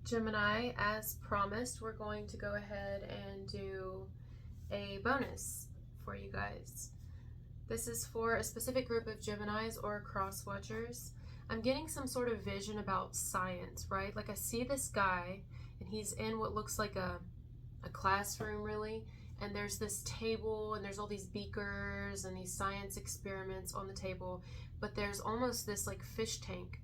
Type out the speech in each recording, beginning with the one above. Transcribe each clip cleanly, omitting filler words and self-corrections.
Gemini, as promised, we're going to go ahead and do a bonus for you guys. This is for a specific group of Geminis or cross watchers. I'm getting some sort of vision about science, right? Like I see this guy and he's in what looks like a classroom really, and there's this table and there's all these beakers and these science experiments on the table, but there's almost this like fish tank,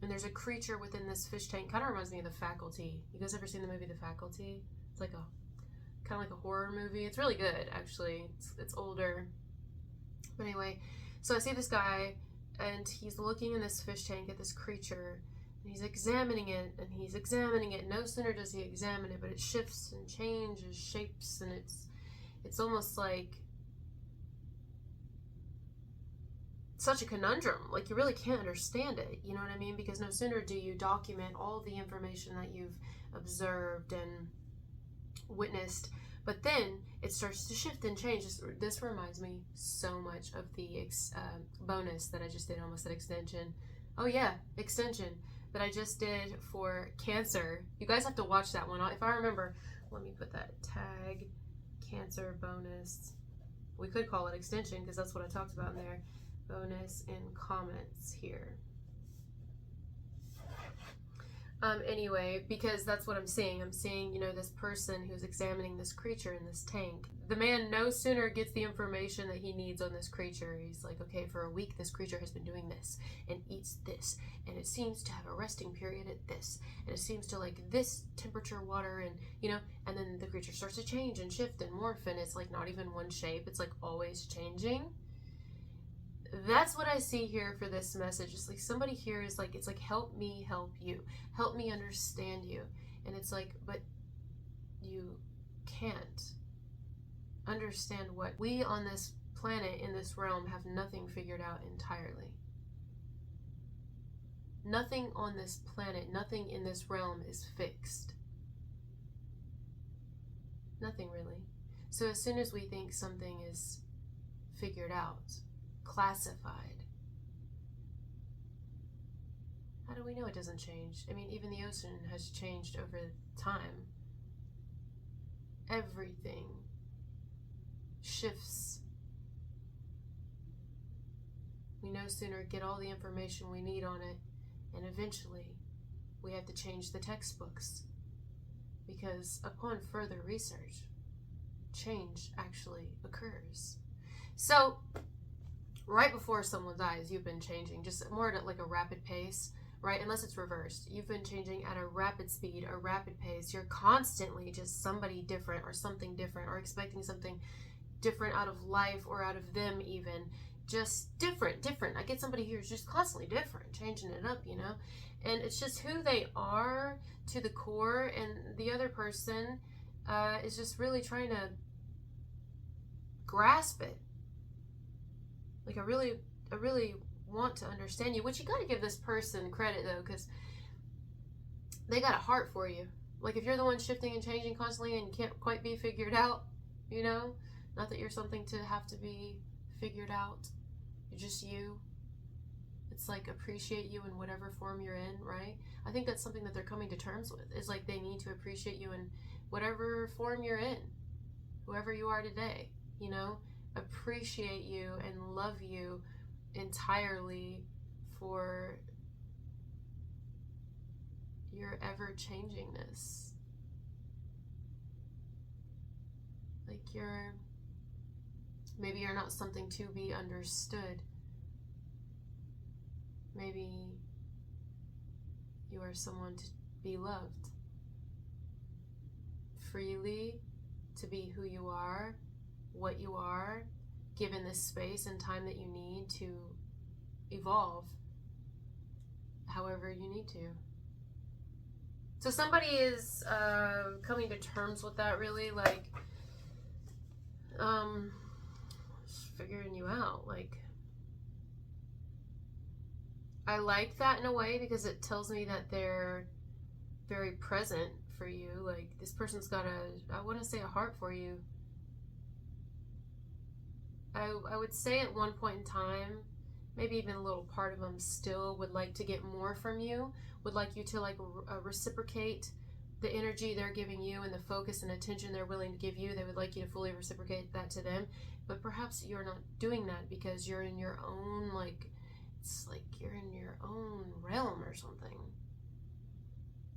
and there's a creature within this fish tank. Kind of reminds me of The Faculty. You guys ever seen the movie The Faculty? It's like a kind of like a horror movie. It's really good actually. It's older, but anyway, so I see this guy and he's looking in this fish tank at this creature, and he's examining it and he's examining it. No sooner does he examine it, but it shifts and changes shapes, and it's almost like such a conundrum. Like you really can't understand it, you know what I mean? Because no sooner do you document all the information that you've observed and witnessed, but then it starts to shift and change. This reminds me so much of the bonus that I just did. Almost said extension. Oh yeah, extension that I just did for Cancer. You guys have to watch that one. If I remember, let me put that tag, Cancer bonus. We could call it extension because that's what I talked about in there. Bonus in comments here. Anyway, because that's what I'm seeing. I'm seeing, you know, this person who's examining this creature in this tank. The man no sooner gets the information that he needs on this creature. He's like, okay, for a week, this creature has been doing this and eats this, and it seems to have a resting period at this, and it seems to like this temperature water, and, you know, and then the creature starts to change and shift and morph, and it's like not even one shape. It's like always changing. That's what I see here for this message. It's like somebody here is like, it's like, help me help you, help me understand you. And it's like, but you can't understand what we on this planet, in this realm, have nothing figured out entirely. Nothing on this planet, nothing in this realm is fixed. Nothing really. So as soon as we think something is figured out, classified, how do we know it doesn't change? I mean, even the ocean has changed over time. Everything shifts. We no sooner get all the information we need on it, and eventually we have to change the textbooks, because upon further research, change actually occurs. So right before someone dies, you've been changing, just more at like a rapid pace, right? Unless it's reversed. You've been changing at a rapid speed, a rapid pace. You're constantly just somebody different or something different, or expecting something different out of life or out of them even. Just different. I get somebody here who's just constantly different, changing it up, you know? And it's just who they are to the core, and the other person is just really trying to grasp it. Like I really want to understand you, which you got to give this person credit though, because they got a heart for you. Like if you're the one shifting and changing constantly and can't quite be figured out, you know, not that you're something to have to be figured out. You're just you. It's like appreciate you in whatever form you're in, right? I think that's something that they're coming to terms with. Is like they need to appreciate you in whatever form you're in, whoever you are today, you know? Appreciate you and love you entirely for your ever-changingness. Like maybe you're not something to be understood. Maybe you are someone to be loved freely, to be who you are, what you are, given the space and time that you need to evolve however you need to. So somebody is coming to terms with that, really, like just figuring you out. Like I like that in a way, because it tells me that they're very present for you. Like this person's got I want to say a heart for you. I would say at one point in time, maybe even a little part of them still would like to get more from you, would like you to like reciprocate the energy they're giving you and the focus and attention they're willing to give you, they would like you to fully reciprocate that to them. But perhaps you're not doing that because you're in your own, like, it's like you're in your own realm or something.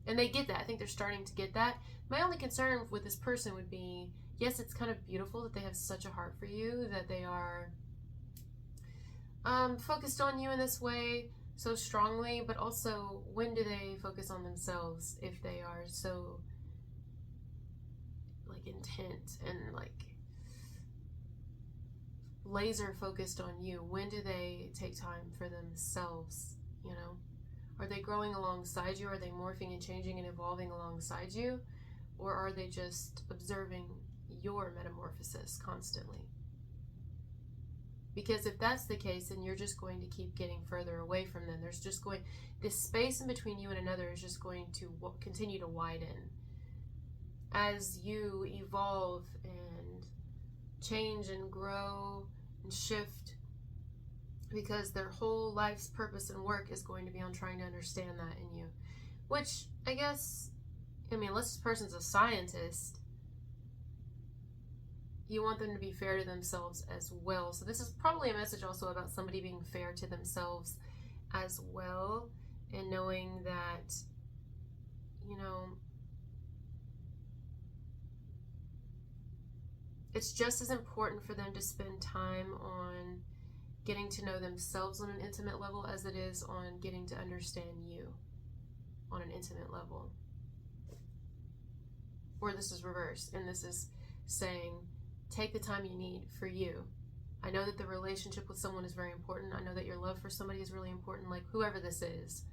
And they get that. I think they're starting to get that. My only concern with this person would be, yes, it's kind of beautiful that they have such a heart for you, that they are focused on you in this way so strongly, but also, when do they focus on themselves if they are so, like, intent and, like, laser focused on you? When do they take time for themselves, you know? Are they growing alongside you? Are they morphing and changing and evolving alongside you? Or are they just observing your metamorphosis constantly? Because if that's the case, then you're just going to keep getting further away from them. There's just going, this space in between you and another is just going to continue to widen as you evolve and change and grow and shift, because their whole life's purpose and work is going to be on trying to understand that in you. Which, I guess, I mean, unless this person's a scientist, you want them to be fair to themselves as well. So this is probably a message also about somebody being fair to themselves as well, and knowing that, you know, it's just as important for them to spend time on getting to know themselves on an intimate level as it is on getting to understand you on an intimate level. Or this is reversed, and this is saying, take the time you need for you. I know that the relationship with someone is very important. I know that your love for somebody is really important, like whoever this is.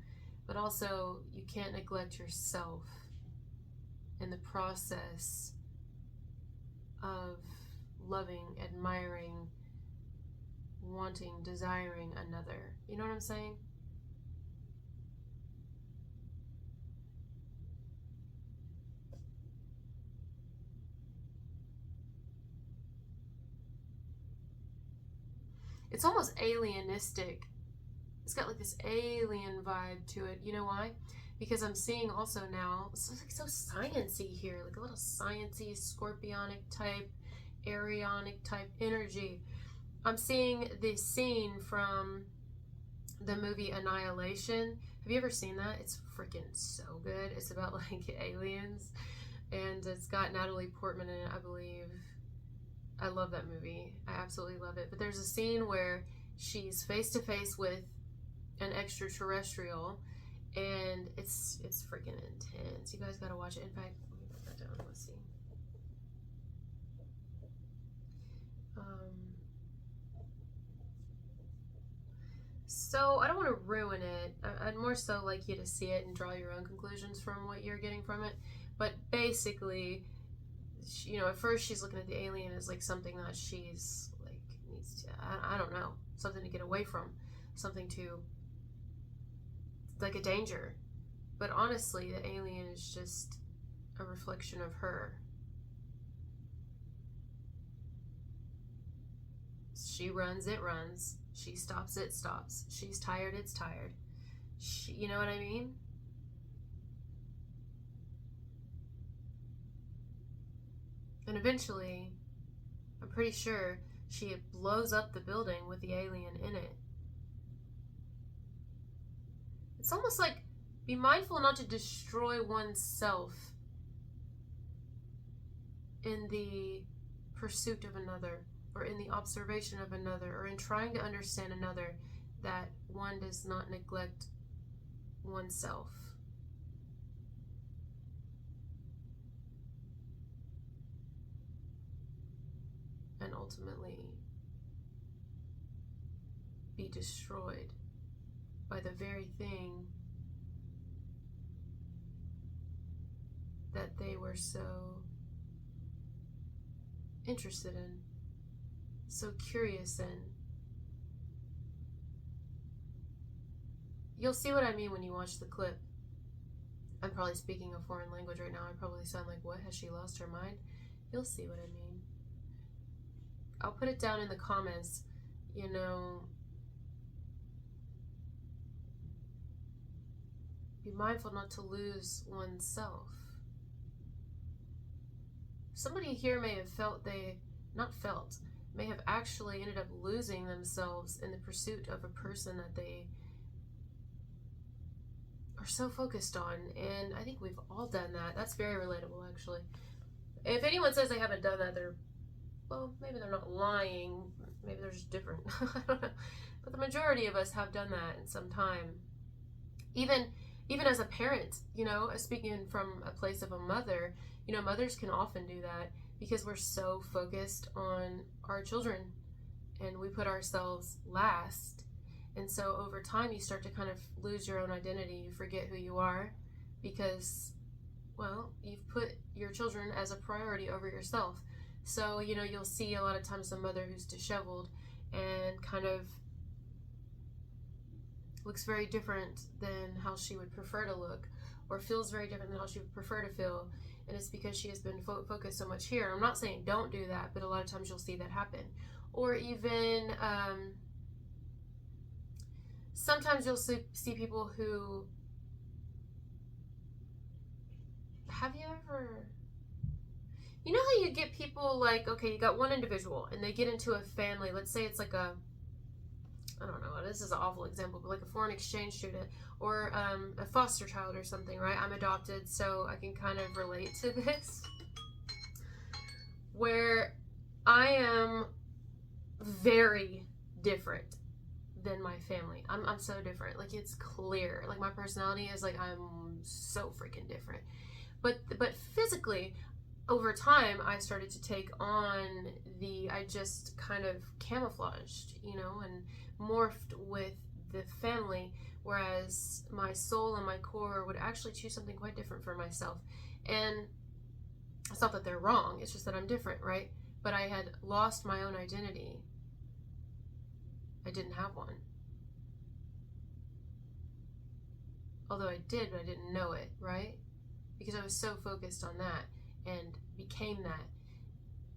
But also, you can't neglect yourself in the process of loving, admiring, wanting, desiring another. You know what I'm saying? It's almost alienistic. It's got like this alien vibe to it. You know why? Because I'm seeing also now, it's like so sciencey here, like a little sciencey, scorpionic type, Arianic type energy. I'm seeing this scene from the movie Annihilation. Have you ever seen that? It's freaking so good. It's about like aliens, and it's got Natalie Portman in it, I believe. I love that movie. I absolutely love it. But there's a scene where she's face to face with an extraterrestrial, and it's freaking intense. You guys gotta watch it. In fact, let me put that down. Let's see. So I don't want to ruin it. I'd more so like you to see it and draw your own conclusions from what you're getting from it. But basically, you know, at first she's looking at the alien as like something that she's like needs to, I don't know, something to get away from, something to, like a danger. But honestly, the alien is just a reflection of her. She runs, it runs. She stops, it stops. She's tired, it's tired. You know what I mean? And eventually, I'm pretty sure she blows up the building with the alien in it. It's almost like, be mindful not to destroy oneself in the pursuit of another, or in the observation of another, or in trying to understand another, that one does not neglect oneself. And ultimately be destroyed by the very thing that they were so interested in, so curious in. You'll see what I mean when you watch the clip. I'm probably speaking a foreign language right now. I probably sound like, what, has she lost her mind? You'll see what I mean. I'll put it down in the comments, you know. Be mindful not to lose oneself. somebody here may have may have actually ended up losing themselves in the pursuit of a person that they are so focused on. And I think we've all done that. That's very relatable, actually. If anyone says they haven't done that, well, maybe they're not lying. Maybe they're just different. I don't know. But the majority of us have done that in some time. Even as a parent, speaking from a place of a mother, mothers can often do that because we're so focused on our children and we put ourselves last. And so over time, you start to kind of lose your own identity. You forget who you are because, well, you've put your children as a priority over yourself. So, you'll see a lot of times a mother who's disheveled and kind of looks very different than how she would prefer to look, or feels very different than how she would prefer to feel. And it's because she has been focused so much here. I'm not saying don't do that, but a lot of times you'll see that happen. Or even sometimes you'll see people who, have you ever, how you get people like, okay, you got one individual and they get into a family, let's say it's like I don't know, this is an awful example, but like a foreign exchange student or a foster child or something, right? I'm adopted, so I can kind of relate to this, where I am very different than my family. I'm so different. Like, it's clear. Like, my personality is like, I'm so freaking different. But physically, over time, I started to take on I just kind of camouflaged, and morphed with the family, whereas my soul and my core would actually choose something quite different for myself. And it's not that they're wrong, it's just that I'm different, right? But I had lost my own identity. I didn't have one. Although I did, but I didn't know it, right? Because I was so focused on that and became that.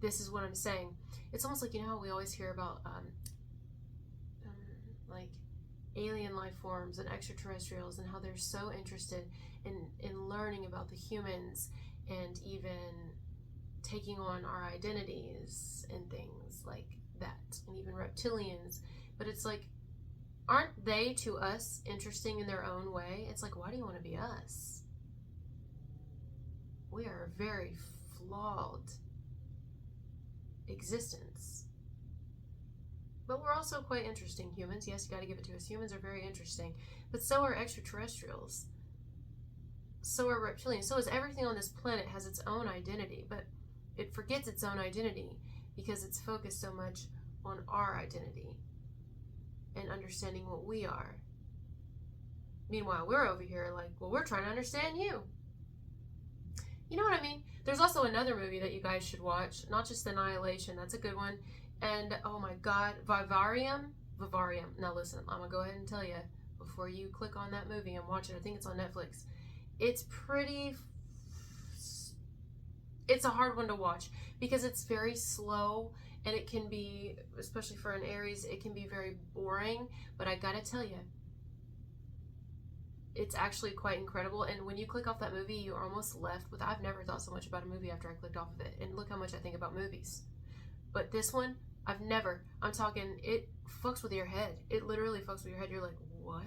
This is what I'm saying. It's almost like, how we always hear about like alien life forms and extraterrestrials, and how they're so interested in learning about the humans and even taking on our identities and things like that, and even reptilians. But it's like, aren't they to us interesting in their own way? It's like, why do you want to be us? We are a very flawed existence. But we're also quite interesting, humans. Yes, you got to give it to us. Humans are very interesting. But so are extraterrestrials. So are reptilians. So is everything on this planet has its own identity. But it forgets its own identity because it's focused so much on our identity and understanding what we are. Meanwhile, we're over here like, well, we're trying to understand you. You know what I mean? There's also another movie that you guys should watch, not just Annihilation. That's a good one. And, oh my God, Vivarium. Now listen, I'm going to go ahead and tell you, before you click on that movie and watch it, I think it's on Netflix. It's a hard one to watch because it's very slow, and it can be, especially for an Aries, it can be very boring. But I got to tell you, it's actually quite incredible. And when you click off that movie, you're almost left with, I've never thought so much about a movie after I clicked off of it. And look how much I think about movies. But this one, I'm talking, it fucks with your head. It literally fucks with your head. You're like, what?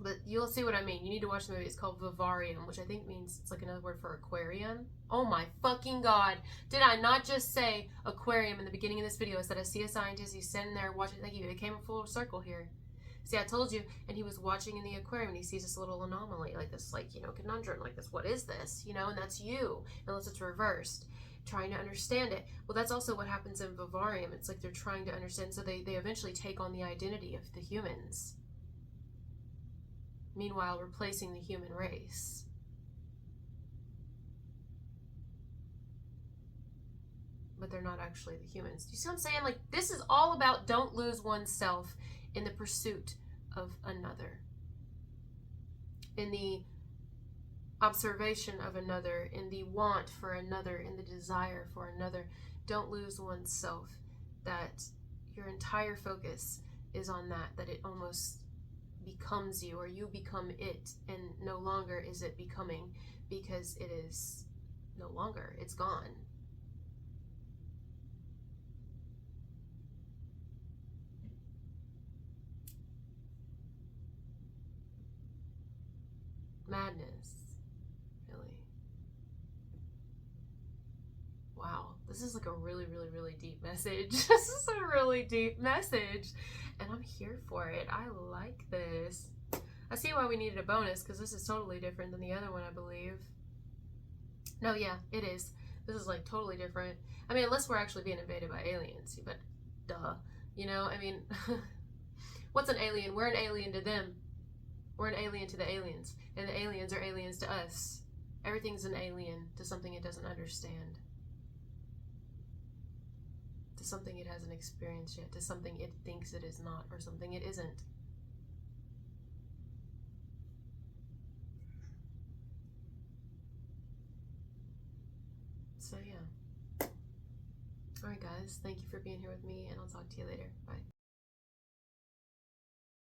But you'll see what I mean. You need to watch the movie. It's called Vivarium, which I think means it's like another word for aquarium. Oh my fucking God. Did I not just say aquarium in the beginning of this video? I said I see a scientist, he's sitting there watching. Thank you. It came full circle here. See, I told you. And he was watching in the aquarium, and he sees this little anomaly, like this, like, conundrum, like this. What is this? And that's you, unless it's reversed. Trying to understand it. Well, that's also what happens in Vivarium. It's like they're trying to understand, so they eventually take on the identity of the humans. Meanwhile, replacing the human race. But they're not actually the humans. Do you see what I'm saying? Like, this is all about don't lose oneself in the pursuit of another. In the observation of another, in the want for another, in the desire for another. Don't lose oneself. That your entire focus is on that it almost becomes you, or you become it, and no longer is it becoming, because it is no longer. It's gone. Madness. Really. Wow. This is like a really, really, really deep message. This is a really deep message. And I'm here for it. I like this. I see why we needed a bonus, because this is totally different than the other one, I believe. No, yeah, it is. This is like totally different. I mean, unless we're actually being invaded by aliens, but duh. You know, I mean, what's an alien? We're an alien to them. We're an alien to the aliens. And the aliens are aliens to us. Everything's an alien to something it doesn't understand. To something it hasn't experienced yet. To something it thinks it is not, or something it isn't. So yeah. Alright guys, thank you for being here with me, and I'll talk to you later. Bye.